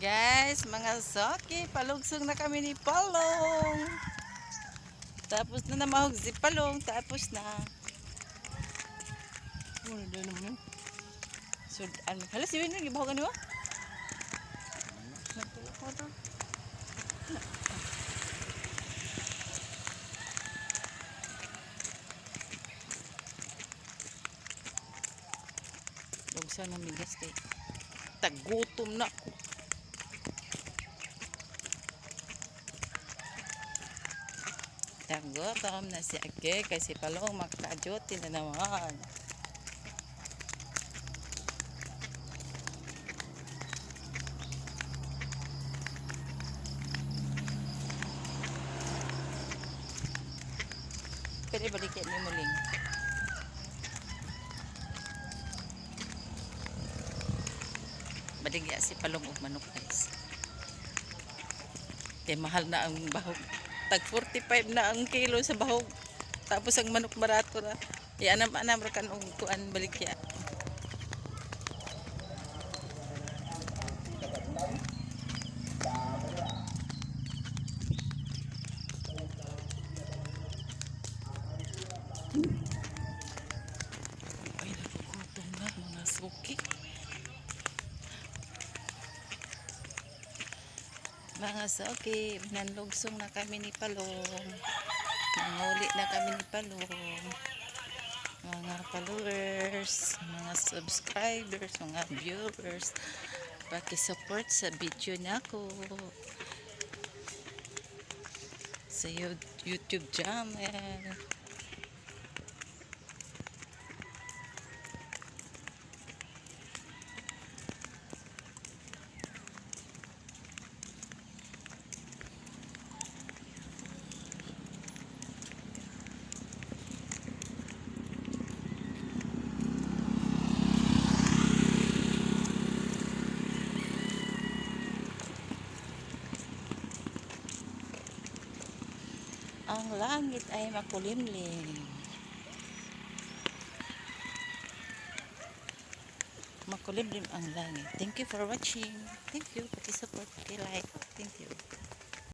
Guys, mga soki, palugsong na kami ni Palong. Tapos na namahog si Palong, tapos na. Ano doon naman? So, halos yun yung ibahogan mo? Nagtulak mo to. Lugsa ng migas kay tagutom na ako. Tagutom na si Ake kasi Palong magka-duty na naman. Pwede balikin mo muling. Baligya si Palong og manok guys. Kaya mahal na ang bahog. Tag 45 na ang kilo sa bahog. Tapos ang manok barato na. Ianam-anam ra kan og kuan baligya. Ay, nagugutom na mga suki. Mga suki, nanlugsong na kami ni Palong. Nanguli na kami ni Palong. Mga followers, mga subscribers, mga viewers, paki-support sa video nako sa YouTube channel. Ang langit ay makulimlim. Makulimlim ang langit. Thank you for watching. Thank you. Paki-support, paki-like. Thank you.